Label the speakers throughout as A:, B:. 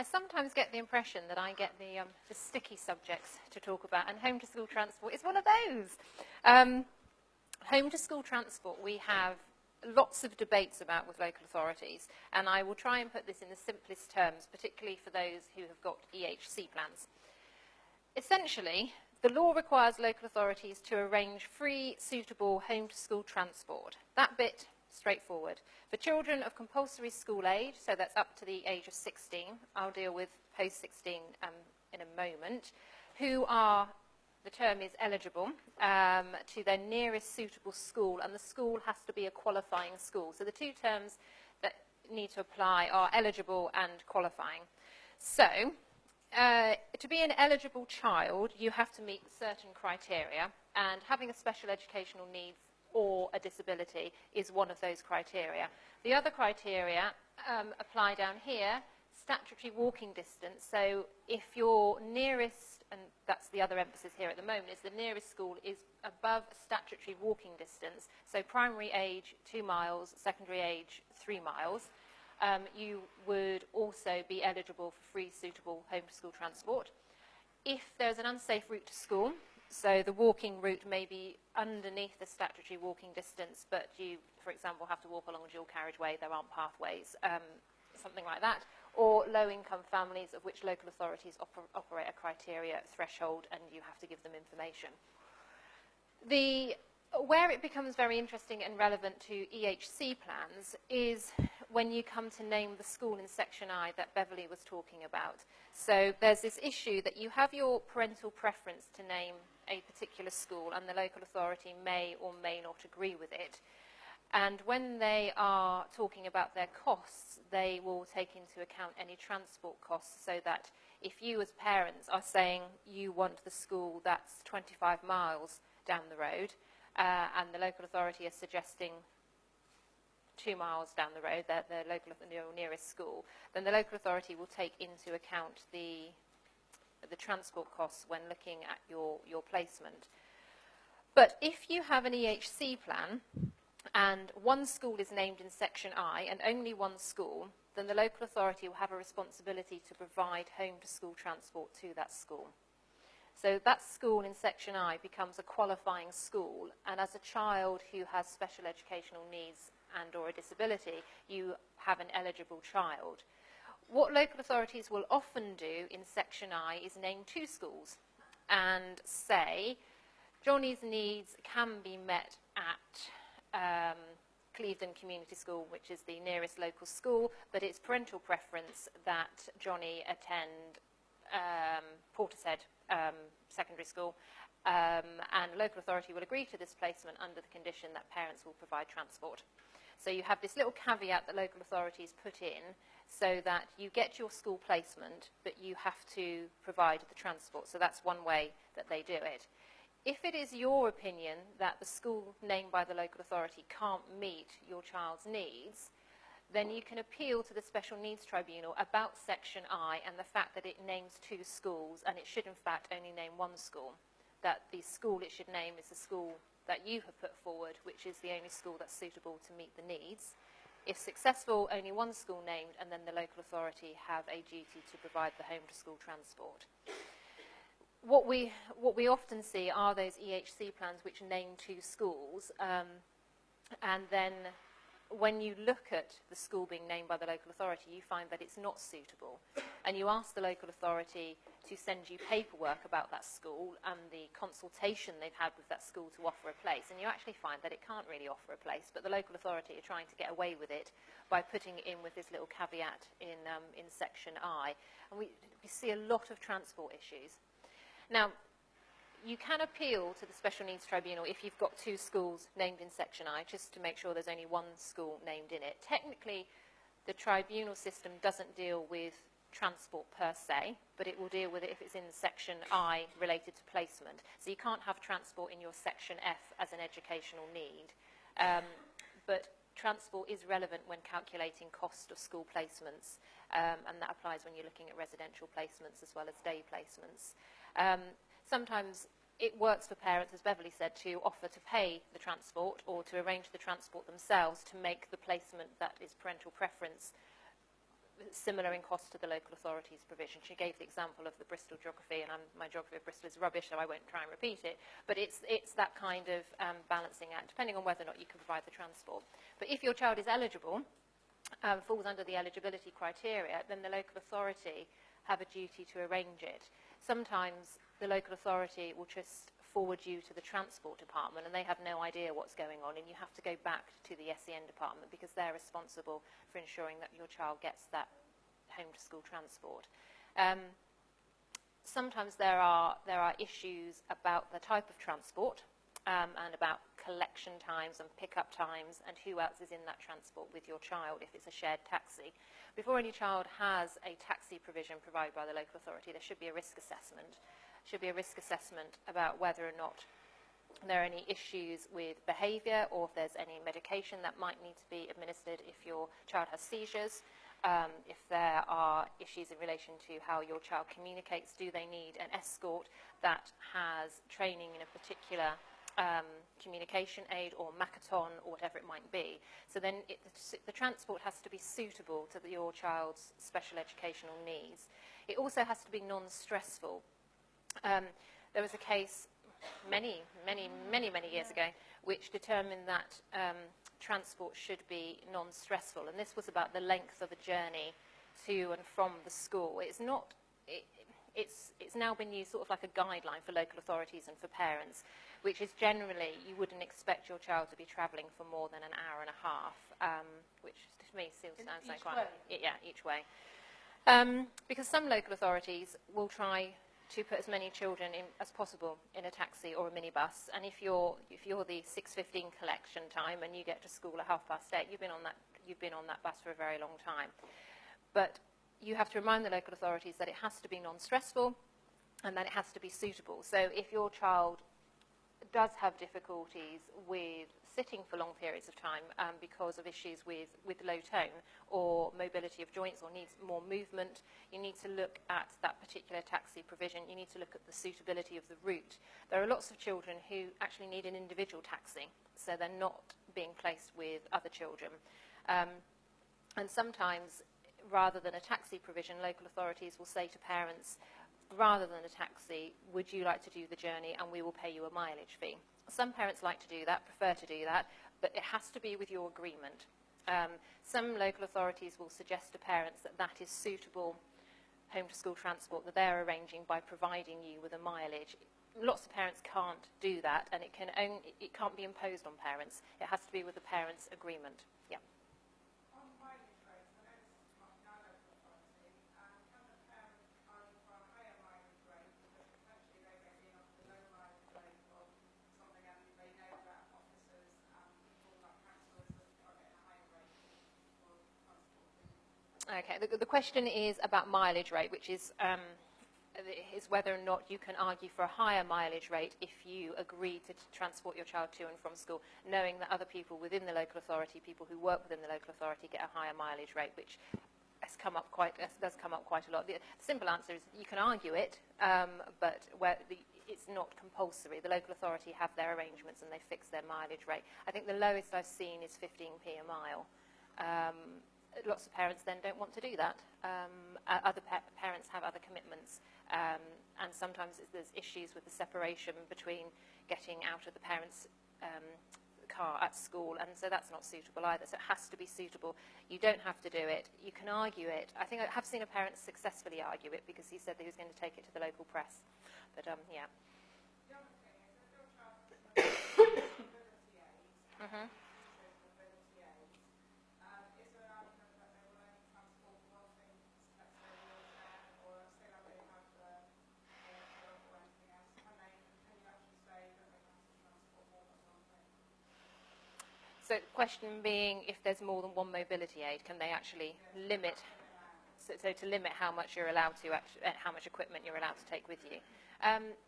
A: I sometimes get the impression that I get the sticky subjects to talk about, and home to school transport is one of those. Home to school transport we have lots of debates about with local authorities, and I will try and put this in the simplest terms, particularly for those who have got EHC plans. Essentially, the law requires local authorities to arrange free, suitable home to school transport. That bit, straightforward. For children of compulsory school age, so that's up to the age of 16, I'll deal with post-16 in a moment, who are, the term is eligible, to their nearest suitable school, and the school has to be a qualifying school. So the two terms that need to apply are eligible and qualifying. So, to be an eligible child, you have to meet certain criteria, and having a special educational needs or a disability is one of those criteria. The other criteria apply down here, statutory walking distance. So if your nearest, and that's the other emphasis here at the moment, is the nearest school is above statutory walking distance, so primary age 2 miles, secondary age 3 miles, you would also be eligible for free suitable home to school transport. If there's an unsafe route to school, so the walking route may be underneath the statutory walking distance, but you, for example, have to walk along a dual carriageway, there aren't pathways, something like that, or low-income families of which local authorities operate a criteria threshold, and you have to give them information. Where it becomes very interesting and relevant to EHC plans is when you come to name the school in Section I that Beverley was talking about. So there's this issue that you have your parental preference to name a particular school, and the local authority may or may not agree with it. And when they are talking about their costs, they will take into account any transport costs, so that if you as parents are saying you want the school that's 25 miles down the road, and the local authority is suggesting 2 miles down the road, your nearest school, then the local authority will take into account the transport costs when looking at your placement. But if you have an EHC plan, and one school is named in Section I, and only one school, then the local authority will have a responsibility to provide home to school transport to that school. So that school in Section I becomes a qualifying school, and as a child who has special educational needs and or a disability, you have an eligible child. What local authorities will often do in Section I is name 2 schools and say, Johnny's needs can be met at Clevedon Community School, which is the nearest local school, but it's parental preference that Johnny attend Portishead Secondary School, and local authority will agree to this placement under the condition that parents will provide transport. So you have this little caveat that local authorities put in so that you get your school placement, but you have to provide the transport. So that's one way that they do it. If it is your opinion that the school named by the local authority can't meet your child's needs, then you can appeal to the Special Needs Tribunal about Section I and the fact that it names 2 schools, and it should in fact only name 1 school. That the school it should name is the school that you have put forward, which is the only school that's suitable to meet the needs. If successful, only 1 school named, and then the local authority have a duty to provide the home to school transport. What we often see are those EHC plans which name 2 schools, and then when you look at the school being named by the local authority, you find that it's not suitable. And you ask the local authority to send you paperwork about that school and the consultation they've had with that school to offer a place, and you actually find that it can't really offer a place, but the local authority are trying to get away with it by putting it in with this little caveat in Section I. And we see a lot of transport issues. Now, you can appeal to the Special Needs Tribunal if you've got 2 schools named in Section I, just to make sure there's only 1 school named in it. Technically, the tribunal system doesn't deal with transport per se, but it will deal with it if it's in Section I related to placement. So you can't have transport in your Section F as an educational need. But transport is relevant when calculating cost of school placements, and that applies when you're looking at residential placements as well as day placements. Sometimes it works for parents, as Beverley said, to offer to pay the transport or to arrange the transport themselves to make the placement that is parental preference similar in cost to the local authority's provision. She gave the example of the Bristol geography, and my geography of Bristol is rubbish, so I won't try and repeat it. But it's that kind of balancing act, depending on whether or not you can provide the transport. But if your child is eligible, falls under the eligibility criteria, then the local authority have a duty to arrange it. Sometimes the local authority will just forward you to the transport department and they have no idea what's going on, and you have to go back to the SEN department because they're responsible for ensuring that your child gets that home to school transport. Sometimes there are issues about the type of transport and about collection times and pickup times and who else is in that transport with your child if it's a shared taxi. Before any child has a taxi provision provided by the local authority, there should be a risk assessment. Should be a risk assessment about whether or not there are any issues with behaviour or if there's any medication that might need to be administered if your child has seizures, if there are issues in relation to how your child communicates. Do they need an escort that has training in a particular communication aid or Makaton or whatever it might be. So then the transport has to be suitable to your child's special educational needs. It also has to be non-stressful. There was a case many years ago which determined that transport should be non-stressful, and this was about the length of a journey to and from the school. It's now been used sort of like a guideline for local authorities and for parents, which is generally you wouldn't expect your child to be travelling for more than an hour and a half, which to me still sounds like quite each way. Because some local authorities will try to put as many children in as possible in a taxi or a minibus, and if you're the 6:15 collection time and you get to school at 8:30, you've been on that bus for a very long time. But you have to remind the local authorities that it has to be non-stressful and that it has to be suitable. So if your child does have difficulties with sitting for long periods of time because of issues with low tone or mobility of joints or needs more movement, you need to look at that particular taxi provision. You need to look at the suitability of the route. There are lots of children who actually need an individual taxi, so they're not being placed with other children. And sometimes, rather than a taxi provision, local authorities will say to parents, rather than a taxi, would you like to do the journey and we will pay you a mileage fee? Some parents like to do that, prefer to do that, but it has to be with your agreement. Some local authorities will suggest to parents that that is suitable home to school transport that they're arranging by providing you with a mileage. Lots of parents can't do that, and it can't be imposed on parents. It has to be with the parents' agreement. Yeah. Okay, the question is about mileage rate, which is whether or not you can argue for a higher mileage rate if you agree to transport your child to and from school, knowing that other people within the local authority, people who work within the local authority, get a higher mileage rate, which does come up quite a lot. The simple answer is you can argue it, but it's not compulsory. The local authority have their arrangements and they fix their mileage rate. I think the lowest I've seen is 15p a mile. Lots of parents then don't want to do that. Other parents have other commitments, and sometimes there's issues with the separation between getting out of the parents' car at school, and so that's not suitable either. So it has to be suitable. You don't have to do it. You can argue it. I think I have seen a parent successfully argue it because he said that he was going to take it to the local press. But yeah. Mm-hmm. So the question being, if there's more than one mobility aid, can they actually limit, so to limit how much you're allowed to, how much equipment you're allowed to take with you?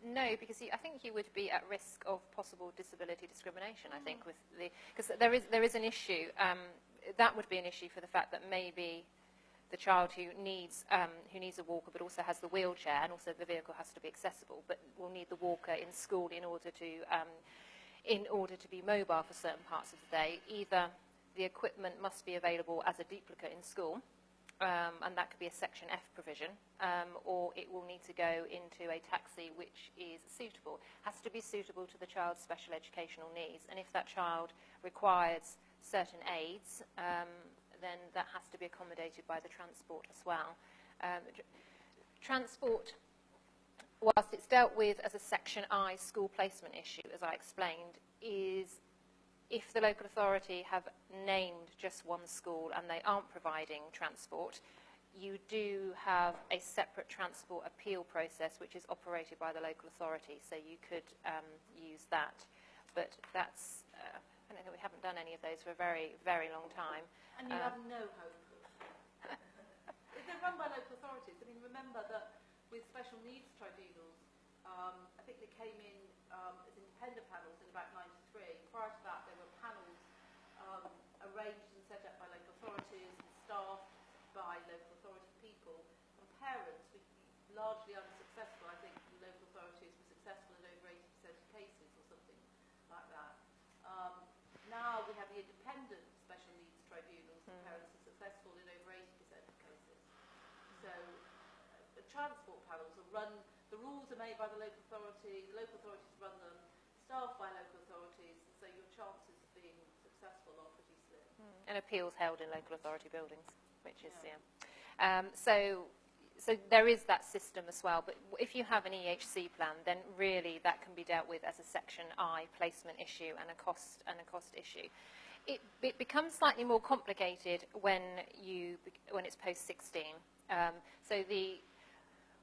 A: No, because I think you would be at risk of possible disability discrimination, I think, because there is an issue, that would be an issue for the fact that maybe the child who needs a walker but also has the wheelchair, and also the vehicle has to be accessible, but will need the walker in school in order to be mobile for certain parts of the day. Either the equipment must be available as a duplicate in school, and that could be a Section F provision, or it will need to go into a taxi which is suitable. It has to be suitable to the child's special educational needs, and if that child requires certain aids, then that has to be accommodated by the transport as well. Transport, whilst it's dealt with as a Section I school placement issue, as I explained, is if the local authority have named just one school and they aren't providing transport, you do have a separate transport appeal process which is operated by the local authority, so you could use that. But that's, I don't know, we haven't done any of those for a very, very long time.
B: And you have no hope. If they're run by local authorities, I mean, remember that with special needs tribunals, I think they came in as independent panels in about 93. Prior to that, there were panels arranged and set up by local authorities and staffed by local authority people. And parents would be largely unsuccessful. I think the local authorities were successful in over 80% of cases or something like that. Now we have the independent special needs tribunals, and parents are successful in over 80% of cases. So the transport panels are run, the rules are made by the local authorities run them, staffed by local authorities, and so your chances of being successful are pretty slim.
A: And appeals held in local authority buildings, which is, So there is that system as well, but if you have an EHC plan, then really that can be dealt with as a Section I placement issue and a cost issue. It becomes slightly more complicated when it's post-16. So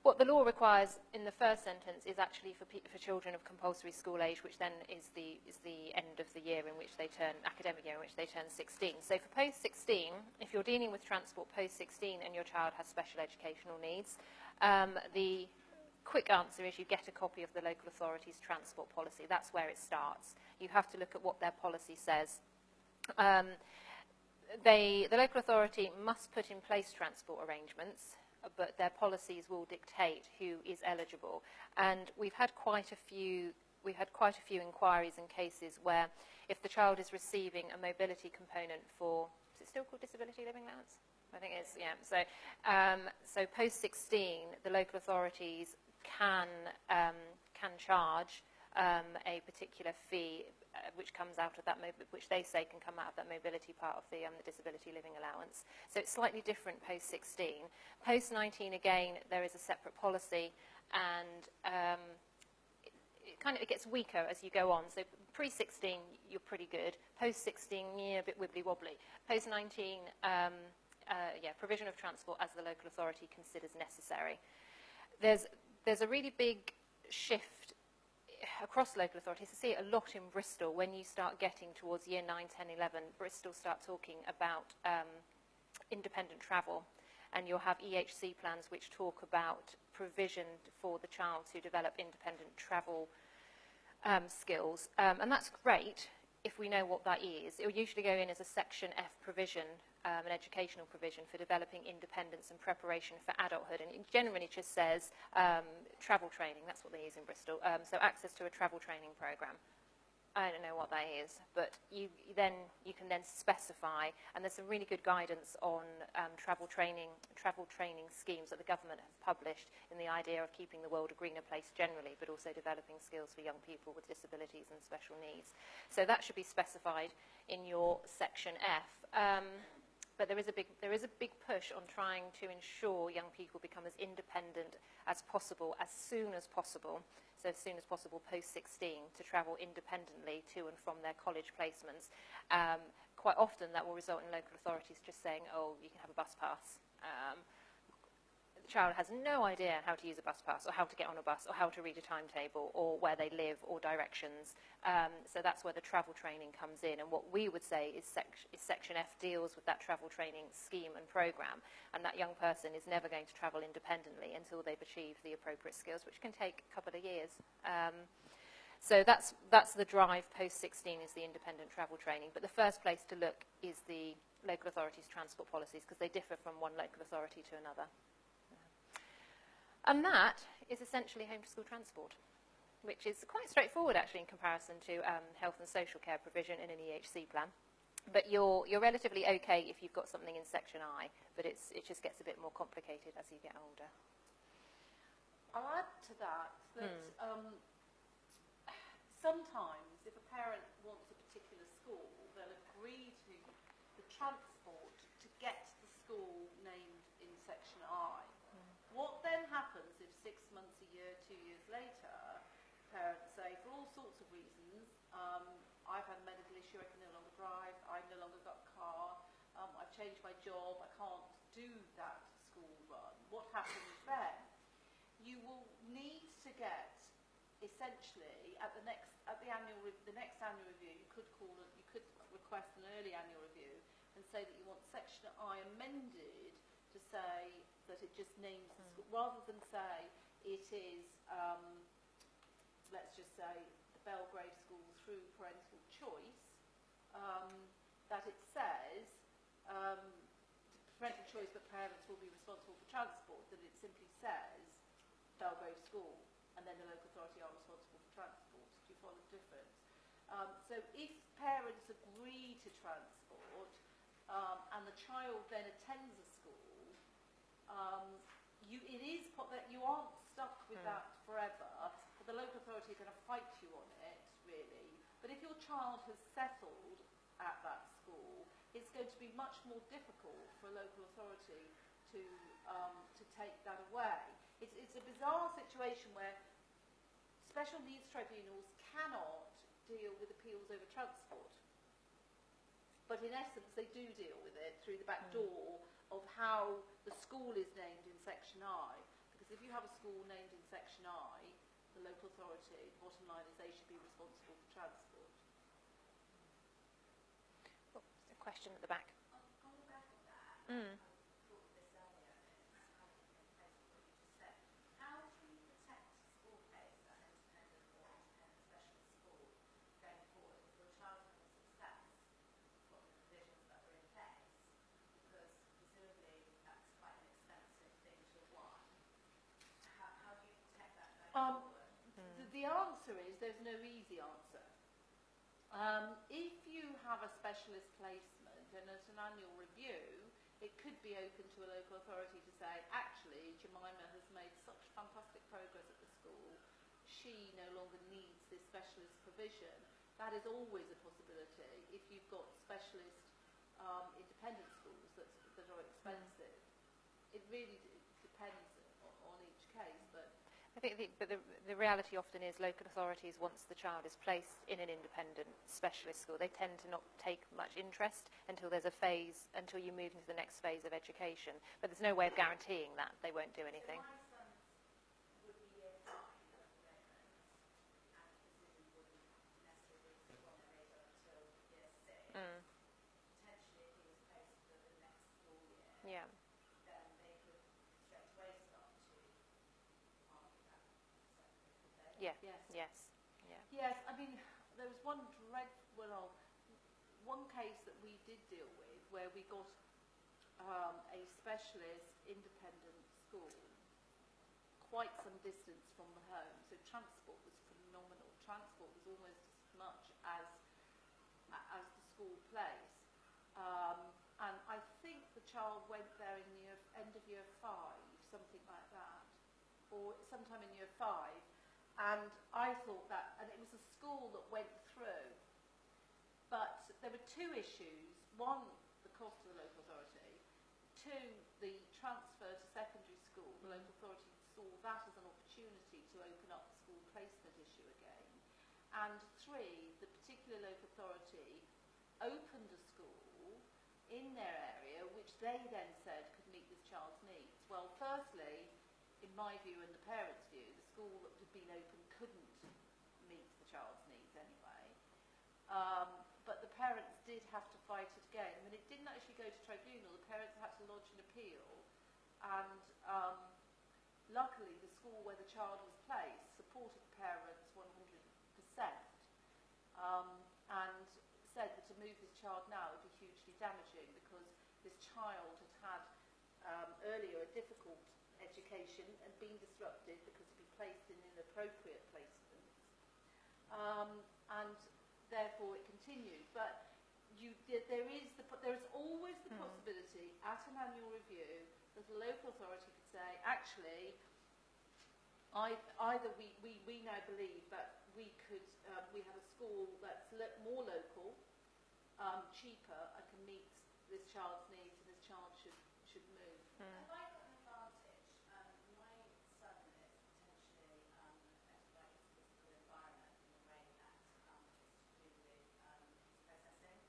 A: what the law requires in the first sentence is actually for children of compulsory school age, which then is the end of the year in which they turn, academic year in which they turn 16. So for post-16, if you're dealing with transport post-16 and your child has special educational needs, the quick answer is you get a copy of the local authority's transport policy. That's where it starts. You have to look at what their policy says. The local authority must put in place transport arrangements, but their policies will dictate who is eligible. And we've had quite a few inquiries and cases where if the child is receiving a mobility component for, is it still called disability living allowance? I think it's, yeah. So post-16, the local authorities can charge a particular fee which comes out of that, which they say can come out of that mobility part of the disability living allowance. So it's slightly different post-16. Post-19, again, there is a separate policy, and it gets weaker as you go on. So pre-16, you're pretty good. Post-16, a bit wibbly-wobbly. Post-19, provision of transport as the local authority considers necessary. There's a really big shift across local authorities. I see it a lot in Bristol. When you start getting towards year 9, 10, 11, Bristol start talking about independent travel, and you'll have EHC plans which talk about provision for the child to develop independent travel skills, and that's great if we know what that is. It will usually go in as a Section F provision, an educational provision for developing independence and preparation for adulthood, and it generally just says travel training. That's what they use in Bristol. So access to a travel training program. I don't know what that is, but you can then specify, and there's some really good guidance on travel training schemes that the government has published in the idea of keeping the world a greener place generally, but also developing skills for young people with disabilities and special needs. So that should be specified in your Section F. But there is a big push on trying to ensure young people become as independent as possible, as soon as possible. So as soon as possible post-16, to travel independently to and from their college placements. Quite often that will result in local authorities just saying, oh, you can have a bus pass. The child has no idea how to use a bus pass, or how to get on a bus, or how to read a timetable, or where they live, or directions. So that's where the travel training comes in. And what we would say is Section F deals with that travel training scheme and programme, and that young person is never going to travel independently until they've achieved the appropriate skills, which can take a couple of years. So that's the drive post-16, is the independent travel training. But the first place to look is the local authorities' transport policies, because they differ from one local authority to another. And that is essentially home-to-school transport, which is quite straightforward, actually, in comparison to health and social care provision in an EHC plan. But you're relatively okay if you've got something in section I, but it just gets a bit more complicated as you get older.
B: I'll add to that sometimes if a parent wants a particular school, they'll agree to the transport to get to the school named in section I. What then happens if 6 months, a year, 2 years later, parents say, for all sorts of reasons, I've had a medical issue, I can no longer drive, I've no longer got a car, I've changed my job, I can't do that school run. What happens then? You will need to get, essentially, at the next annual review, you could request an early annual review and say that you want section I amended to say that it just names the school, rather than say it is, let's just say, the Belgrave School through parental choice, that it says parental choice but parents will be responsible for transport, that it simply says Belgrave School, and then the local authority are responsible for transport. Do you follow the difference? So if parents agree to transport and the child then attends a school, you aren't stuck with that forever, but the local authority are going to fight you on it, really. But if your child has settled at that school, it's going to be much more difficult for a local authority to take that away. It's a bizarre situation where special needs tribunals cannot deal with appeals over transport. But in essence, they do deal with it through the back door of how the school is named in section I. Because if you have a school named in section I, the local authority, the bottom line is they should be responsible for transport.
A: Oh, there's a question at the back.
C: On the back of that, thought of this earlier, and it's kind of in place with what you just said. How do you protect school place, that independent or independent specialist school, going forward? If your child has success, what are the provisions that are in place? Because presumably that's quite an expensive thing to acquire. How do you protect that going forward?
B: The answer is there's no easy answer. If you have a specialist placement and at an annual review, it could be open to a local authority to say, actually, Jemima has made such fantastic progress at the school, she no longer needs this specialist provision. That is always a possibility if you've got specialist independent schools that are expensive. It really depends on each case, but
A: I think the reality often is local authorities, once the child is placed in an independent specialist school, they tend to not take much interest until there's a phase, until you move into the next phase of education. But there's no way of guaranteeing that they won't do anything.
C: So my son would be year 5 at the moment, and presumably wouldn't necessarily want to make it until year 6. Potentially, if he was placed for the next school year,
A: Yeah.
C: then they could straight away start to argue that separately, could they?
A: Yeah.
B: yes.
A: Yes. Yeah.
B: Yes, I mean, there was one case that we did deal with where we got a specialist independent school quite some distance from the home, so transport was phenomenal. Transport was almost as much as the school place, and I think the child went there in the end of year 5, something like that, or sometime in year 5. And I thought that, and it was a school that went through, but there were 2 issues. 1, the cost of the local authority. 2, the transfer to secondary school. The local authority saw that as an opportunity to open up the school placement issue again. And 3, the particular local authority opened a school in their area, which they then said could meet this child's needs. Well, firstly, in my view and the parents' view, the school that had been open couldn't meet the child's needs anyway. But the parents did have to fight it again. I mean, it didn't actually go to tribunal. The parents had to lodge an appeal. And luckily, the school where the child was placed supported the parents 100%. And said that to move this child now would be hugely damaging because this child had earlier a difficult education and been disrupted because he'd been placed in inappropriate placements, and therefore it continued. But there is always the possibility at an annual review that a local authority could say, actually, either we now believe that we have a school that's more local, cheaper, and can meet this child's needs, and this child should move.
C: Have I got an advantage? My son is potentially affected by his physical environment in a way that is to do with his processing,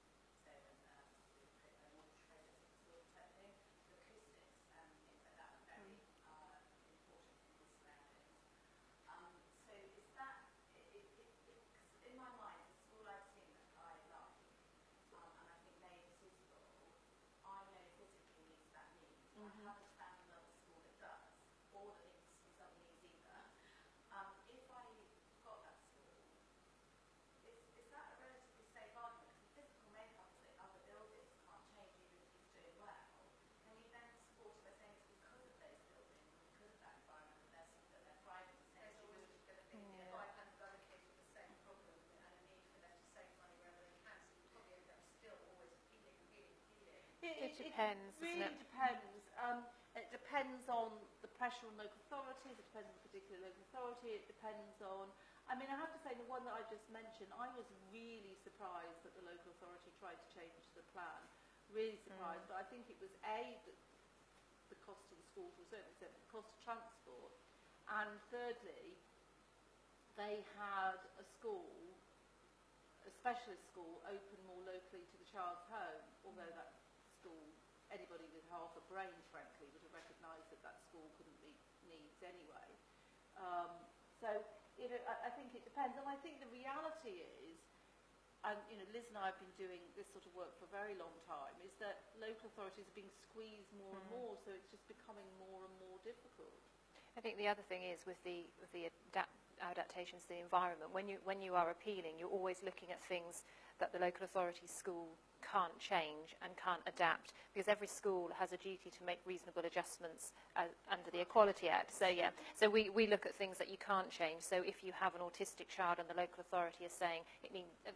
C: so an auditory processing disorder type thing. The acoustics and things like that are very important in his surroundings. So is that, in my mind, the school I've seen that I like, and I think they are suitable, I know physically meets that need. I haven't found another school that does, or that needs some needs either. If I got that school, is that a relatively safe argument? Because the physical makeup of the other buildings can't change even if he's doing well. Can we then support it by saying it's because of those buildings, because of that environment, that they're thriving? There's always going to be if I had other kids with the same problem and a need for them to save money wherever they can, so you probably end up still always appealing.
A: It depends,
B: It really depends. It depends on the pressure on local authorities, it depends on the particular local authority, it depends on... I mean, I have to say, the one that I just mentioned, I was really surprised that the local authority tried to change the plan. Really surprised. But I think it was, the cost of the school to a certain extent, the cost of transport. And thirdly, they had a school, a specialist school, open more locally to the child's home, although that school, anybody with half a brain, frankly, would have recognised that that school couldn't meet needs anyway. So, you know, I think it depends. And I think the reality is, and, you know, Liz and I have been doing this sort of work for a very long time, is that local authorities are being squeezed more and more, so it's just becoming more and more difficult.
A: I think the other thing is with the adaptations to the environment, when you are appealing, you're always looking at things that the local authority school can't change and can't adapt, because every school has a duty to make reasonable adjustments under the Equality Act. So yeah, so we look at things that you can't change. So if you have an autistic child and the local authority is saying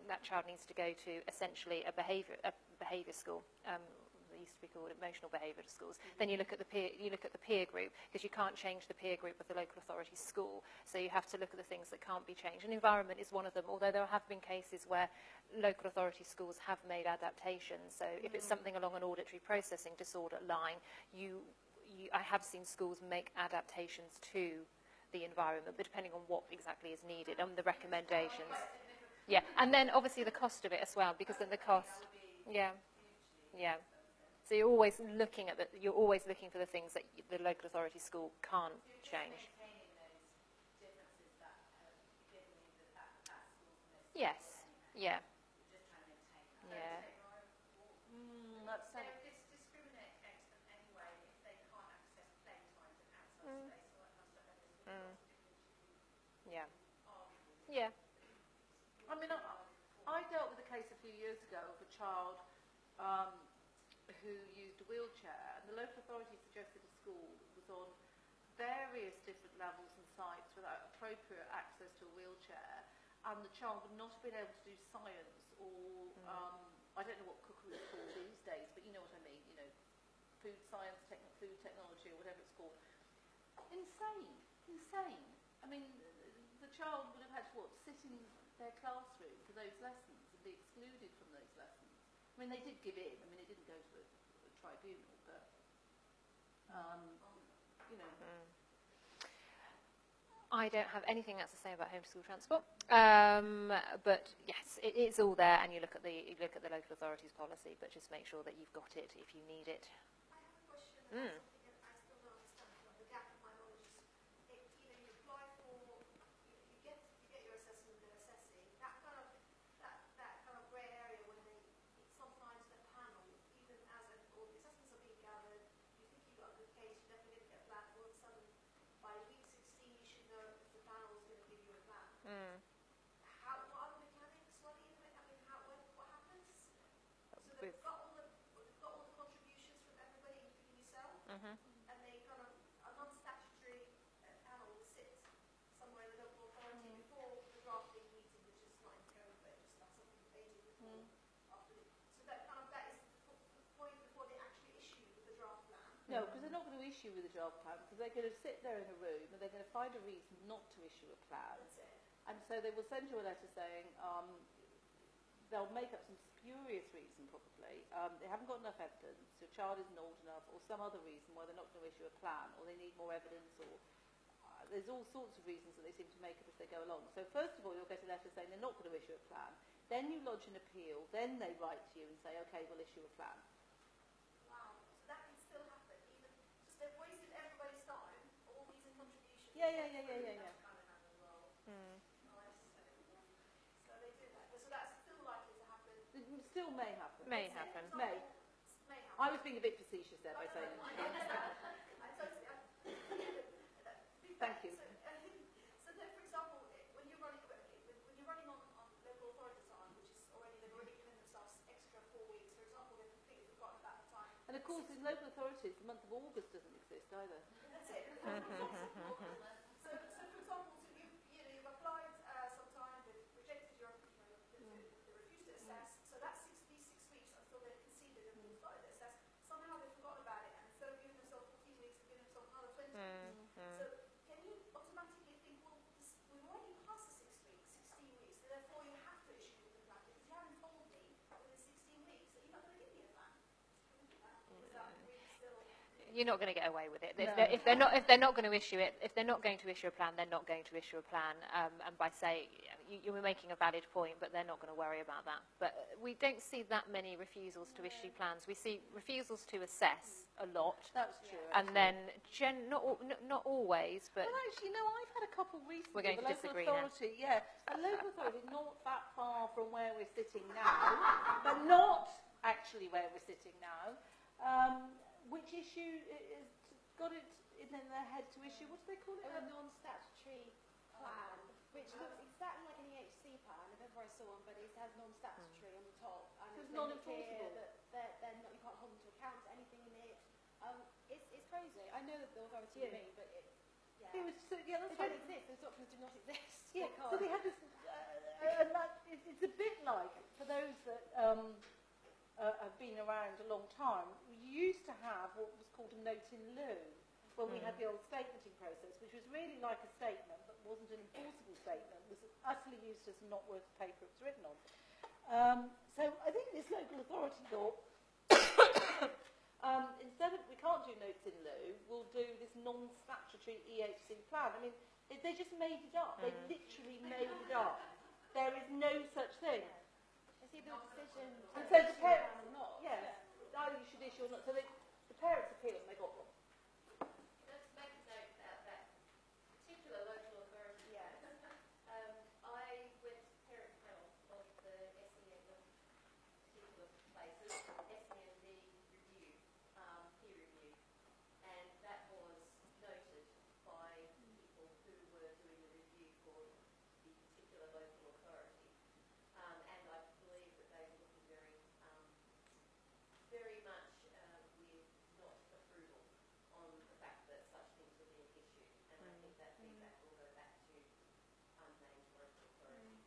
A: that child needs to go to essentially a behaviour school, they used to be called emotional behavioural schools, then you look at the peer group, because you can't change the peer group of the local authority school. So you have to look at the things that can't be changed. And environment is one of them, although there have been cases where local authority schools have made adaptations. So if it's something along an auditory processing disorder line, I have seen schools make adaptations to the environment, but depending on what exactly is needed and the recommendations. Yeah, and then obviously the cost of it as well, because then the cost. Yeah, yeah. So you're always looking for the things that the local authority school can't change.
C: Maintaining those differences that have given you that school's missed.
A: Yes. Yeah.
C: You're just trying to maintain that.
A: Yeah.
B: That's
C: So this discriminate against them anyway if they can't access playtimes and outside space or that kind of stuff.
A: Yeah. Yeah.
B: I mean, I dealt with a case a few years ago of a child who used a wheelchair, and the local authority suggested a school that was on various different levels and sites without appropriate access to a wheelchair, and the child would not have been able to do science or, I don't know what cookery is called these days, but you know what I mean, you know, food science, food technology, or whatever it's called. Insane. I mean, the child would have had to, sit in their classroom for those lessons and be excluded from those lessons. I mean, they did give in. I mean, it didn't go to a tribunal, but, you know.
A: I don't have anything else to say about homeschool transport, but yes, it's all there, and you look at the local authority's policy, but just make sure that you've got it if you need it.
D: I have a question about something that I still don't understand. The gap in my knowledge is, you apply for, you get your assessment, they're assessing. That kind of grey area when sometimes the panel, even as all the assessments are being gathered, you think you've got a good case, you're definitely going to get a plan. All of a sudden, by week 16, you should know if the panel is going to give you a plan. What are the mechanics? What happens? So they've got all the contributions from everybody, including yourself, and they kind of a non-statutory panel will sit somewhere in the local authority before the drafting meeting, which is not in code, but just that's something they do before. So
B: issue with a draft plan because they're going to sit there in a room and they're going to find a reason not to issue a plan.
D: That's it.
B: And so they will send you a letter saying they'll make up some spurious reason probably. They haven't got enough evidence, your child isn't old enough, or some other reason why they're not going to issue a plan, or they need more evidence, or there's all sorts of reasons that they seem to make up as they go along. So first of all, you'll get a letter saying they're not going to issue a plan. Then you lodge an appeal. Then they write to you and say, OK, we'll issue a plan.
D: Wow. So that can still happen, even just they've wasted everybody's time, all these contributions.
B: Yeah.
D: That kind of happen as well. Nice. So they do that. So that's still likely to happen.
B: It still may happen.
A: May happen.
B: May.
D: May happen.
B: I was being a bit facetious there by saying
D: I understand. I totally
B: thank you.
D: So then, for example, when you're running on local authority time, which is they've already given themselves extra 4 weeks, for example, they've completely forgotten about the time.
B: And of course, in local authorities, the month of August doesn't exist either.
D: That's it. So, for example, so you've applied sometime, they've rejected they refused to assess. So that's 6 weeks until they've conceded and we've started to assess. Somehow they've forgotten about it, and instead of giving themselves 14 weeks, they've given themselves another 20 weeks. So can you automatically think, well, we've already passed the 6 weeks, 16 weeks, so therefore you have to issue the plan because you haven't told me within 16 weeks that you're not going to give me a plan. Is that really still?
A: You're not going to get away with it.
B: No.
A: If they're not going to issue it, if they're not going to issue a plan, they're not going to issue a plan. And by say, you were making a valid point, but they're not going to worry about that. But we don't see that many refusals to issue plans. We see refusals to assess a lot.
B: That's true.
A: And then, not always, but
B: Well, actually, no, I've had a couple recently.
A: We're going to
B: the local
A: disagree now.
B: authority, yeah. A local authority, not that far from where we're sitting now, but not actually where we're sitting now, which issue is got it in their head to issue, what do they call it?
C: A non-statutory plan, which looks exactly like an EHC plan, if ever I saw one, but it has non-statutory on the top. And
B: It's
C: it's really clear
B: non-enforceable.
C: that they're not, you can't hold them to account, anything in it. It's crazy. I know that the authority
B: Yeah.
C: mean, but it, yeah.
B: It was, yeah, that's
C: They
B: right.
C: don't exist. Those documents do not exist.
B: Yeah,
C: They can't.
B: so they had this, and it's a bit like, for those that have been around a long time, we used to have what was called a note in lieu, when we had the old statementing process, which was really like a statement, but wasn't an enforceable statement, was utterly useless and not worth the paper it was written on. So I think this local authority thought, instead of, we can't do notes in lieu, we'll do this non-statutory EHC plan. I mean, they just made it up. They literally made it up. There is no such thing.
C: It's either a decision to
B: And so the
C: issue a
B: parents,
C: plan or not.
B: either you should issue or not. So the parents appealed and they got one.
E: Let's make a note about that particular local authority.
C: Yeah.
E: I went to the parent panel of the SEN particular places, SEND review, peer review, and that was noted by people who were doing the review for the particular local authority. And I believe that they were looking very much with not approval on the fact that such things were being issued. And I think that feedback will go back to unnamed local authority.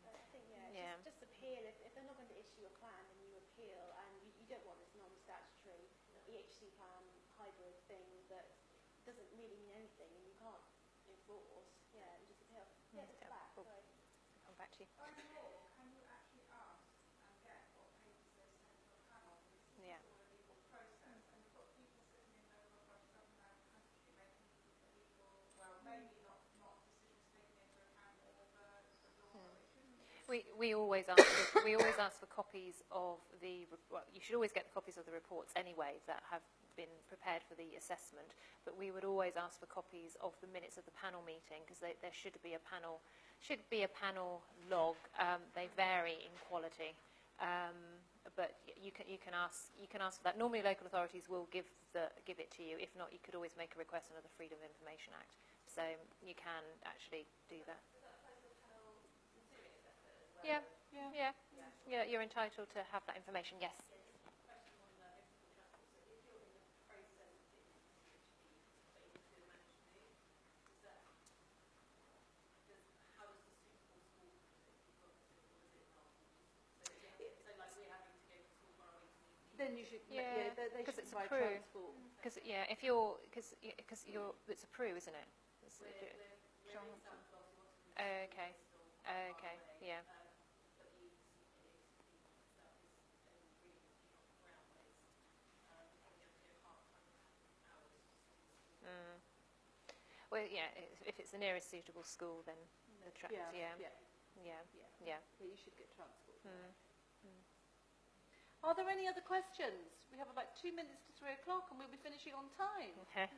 C: I think,
A: Yeah.
C: just appeal. If they're not going to issue a plan, then you appeal, and you don't want this non-statutory EHC plan hybrid thing that doesn't really mean anything and you can't enforce. Yeah, and just appeal. Yeah, just
A: Yeah,
C: back.
A: cool.
C: Sorry.
A: come back to you.
D: Can you actually ask and get what papers they send to a panel? Because
A: Yeah.
D: it's all a legal process, and you've got people sitting in local authorities up and down the country making illegal, well, maybe not decisions taken into account all the law.
A: We always ask for copies of the. Well, you should always get the copies of the reports anyway that have been prepared for the assessment. But we would always ask for copies of the minutes of the panel meeting because there should be a panel log. They vary in quality, but you can ask for that. Normally, local authorities will give it to you. If not, you could always make a request under the Freedom of Information Act. So you can actually do that. Yeah. You're entitled to have that information. Yes.
B: Then you should,
A: Yeah,
B: they
A: 'cause
B: should
A: it's a
B: provide
A: crew.
B: transport.
A: Because yeah, if you're because you're it's a PRU, isn't it? It's,
E: We're in
A: Charlton.
E: South Gloucester, Watkins
A: Oh, okay.
E: Bristol,
A: Oh, okay. Yeah.
E: but the stuff is really kicking off the ground ways. And you're clear part-time hours.
A: Mm. Well, yeah. If it's the nearest suitable school, then the
B: Yeah,
A: yeah.
B: yeah,
A: Yeah.
B: yeah.
A: Yeah.
B: Yeah, you should get transport.
A: Mm.
B: Are there any other questions? We have about 2 minutes to 3 o'clock and we'll be finishing on time. Yes.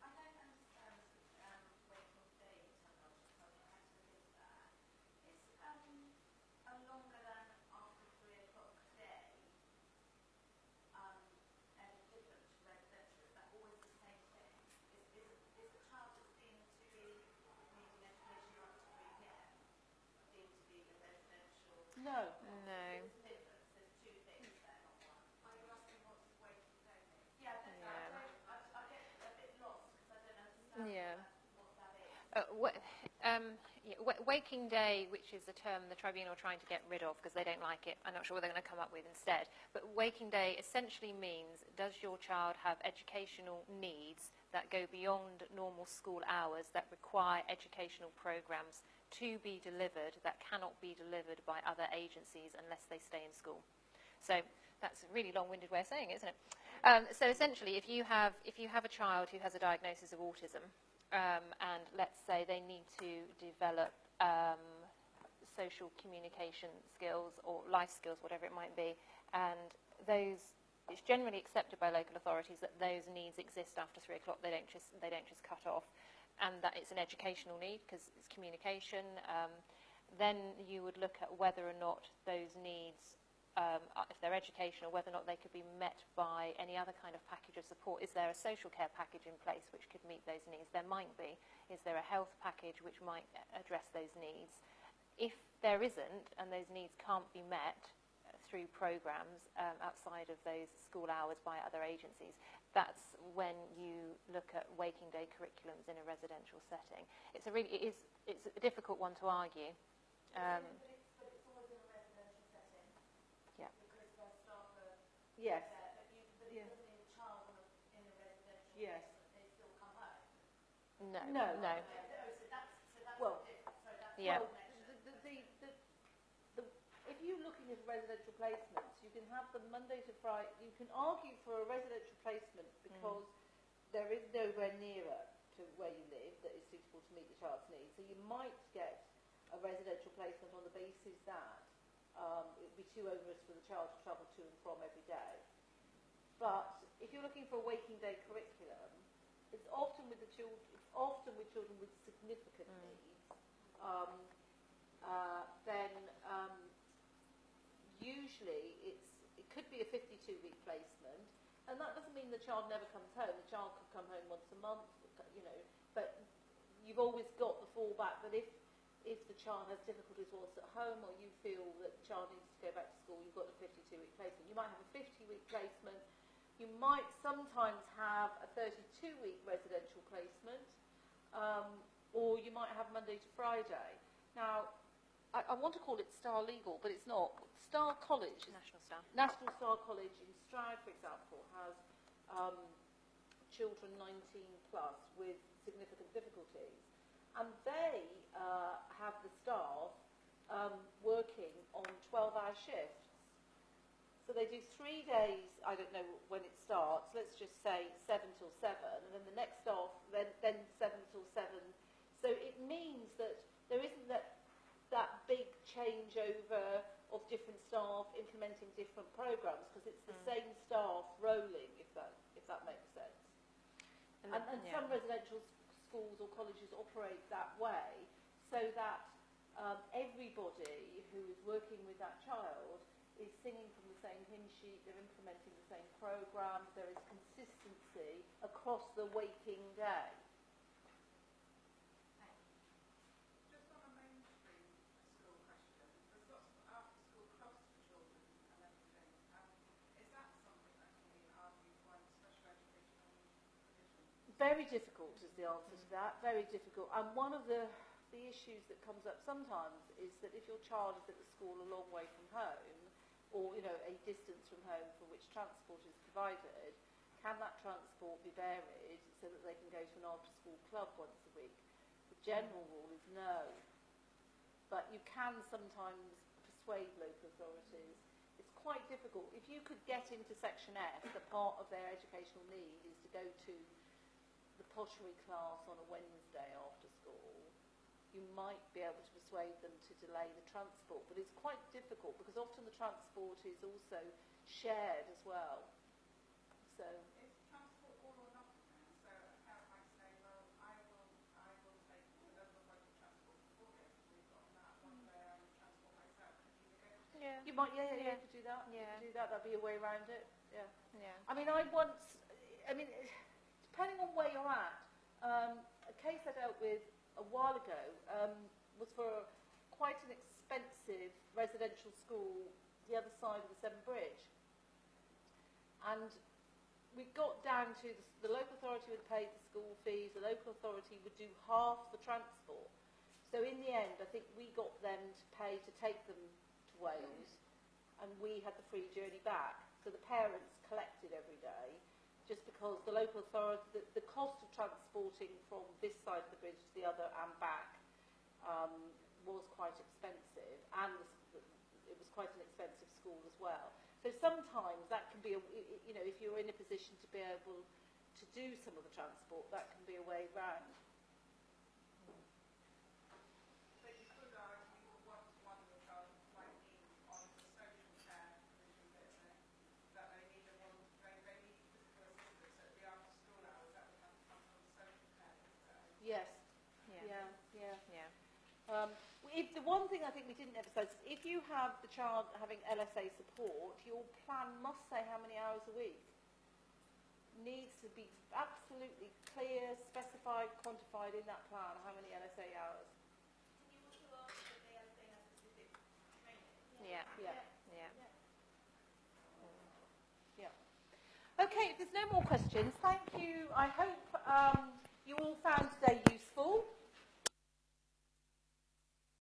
C: I don't understand waking day terminology, so I had to look into that. Is a longer than after 3 o'clock day and equivalent to residential? Is that always the same thing? Is the child that's deemed to be needing education up to 3 p.m. deemed to be a residential?
B: No.
A: No.
C: There's a difference. There's two things there, not one. Are you asking what's the waking day mean? Yeah,
A: Yeah.
C: I get a bit lost because I don't understand
A: Yeah.
C: what that is.
A: Waking day, which is a term the tribunal are trying to get rid of because they don't like it. I'm not sure what they're going to come up with instead. But waking day essentially means, does your child have educational needs that go beyond normal school hours that require educational programs to be delivered that cannot be delivered by other agencies unless they stay in school? So that's a really long-winded way of saying it, isn't it? So essentially, if you have a child who has a diagnosis of autism, and let's say they need to develop social communication skills or life skills, whatever it might be, and it's generally accepted by local authorities that those needs exist after 3 o'clock. They don't just cut off, and that it's an educational need because it's communication. Then you would look at whether or not those needs, if they're educational, whether or not they could be met by any other kind of package of support. Is there a social care package in place which could meet those needs? There might be. Is there a health package which might address those needs? If there isn't, and those needs can't be met through programs outside of those school hours by other agencies, that's when you look at waking day curriculums in a residential setting. It's a difficult one to argue.
C: But it's always in a residential setting.
A: Yeah.
C: Because their staff are
B: Yes.
C: there. But it
B: Yeah.
C: doesn't mean a child in a residential
B: Yes.
C: placement, they still come home.
A: No.
B: No.
A: No.
C: So that's
B: Well,
C: different. So that's
A: Yeah.
B: Well, if you're looking at residential placements, you can have them Monday to Friday. You can argue for a residential placement because there is nowhere nearer to where you live that is suitable to meet the child's needs. So you might get a residential placement on the basis that it would be too onerous for the child to travel to and from every day. But if you're looking for a waking day curriculum, it's often with children with significant needs. Then usually it could be a 52-week placement, and that doesn't mean the child never comes home. The child could come home once a month, but you've always got the fallback that if the child has difficulties whilst at home, or you feel that the child needs to go back to school, you've got a 52-week placement. You might have a 50-week placement. You might sometimes have a 32-week residential placement, or you might have Monday to Friday. Now, I want to call it Star Legal, but it's not. Star College, National Star College in Stroud, for example, has children 19 plus with significant difficulties, and they have the staff working on 12-hour shifts. So they do 3 days, I don't know when it starts, let's just say 7 till 7, and then the next staff, then 7 till 7. So it means that there isn't that big changeover of different staff implementing different programs, because it's the same staff rolling, if that makes sense. And some residential schools or colleges operate that way, so that everybody who is working with that child is singing from the same hymn sheet, they're implementing the same programs, there is consistency across the waking day.
F: Just on a mainstream school question, there's lots of after-school clubs for children and everything. Is that something that can be argued for in special educational provision?
B: Very difficult is the answer to that, very difficult. And one of the issues that comes up sometimes is that if your child is at the school a long way from home, or a distance from home for which transport is provided, can that transport be varied so that they can go to an after-school club once a week? The general rule is no, but you can sometimes persuade local authorities. It's quite difficult. If you could get into Section F, that part of their educational need is to go to the pottery class on a Wednesday after school, you might be able to persuade them to delay the transport, but it's quite difficult because often the transport is also shared as well. So
F: Is transport all or nothing now? So a parent might say, well, I will take the local authority transport before we've got that one day I will transport myself. Can you negotiate?
A: Yeah.
B: you might, you could do that.
A: Yeah.
B: You could do that. That'd be a way around it. Yeah.
A: Yeah.
B: Depending on where you're at, a case I dealt with a while ago was for quite an expensive residential school the other side of the Severn Bridge. And we got down to the local authority would pay the school fees, the local authority would do half the transport. So in the end, I think we got them to pay to take them to Wales, and we had the free journey back. So the parents collected every day, just because the local authority, the cost of transporting from this side of the bridge to the other and back was quite expensive, and it was quite an expensive school as well. So sometimes that can be, if you're in a position to be able to do some of the transport, that can be a way round.
F: So you could argue that one of the child might need on the social care provision bit of it, that they need a one, they need physical assistance at the after school hours, that would have to come from the social care. So.
B: Yes.
A: Yeah.
B: Yeah. If the one thing I think we didn't emphasise, if you have the child having LSA support, your plan must say how many hours a week. Needs to be absolutely clear, specified, quantified in that plan, how many LSA hours.
D: Can you also ask that they have specific training?
A: Yeah.
B: Yeah.
A: Yeah.
B: Okay, if there's no more questions, thank you. I hope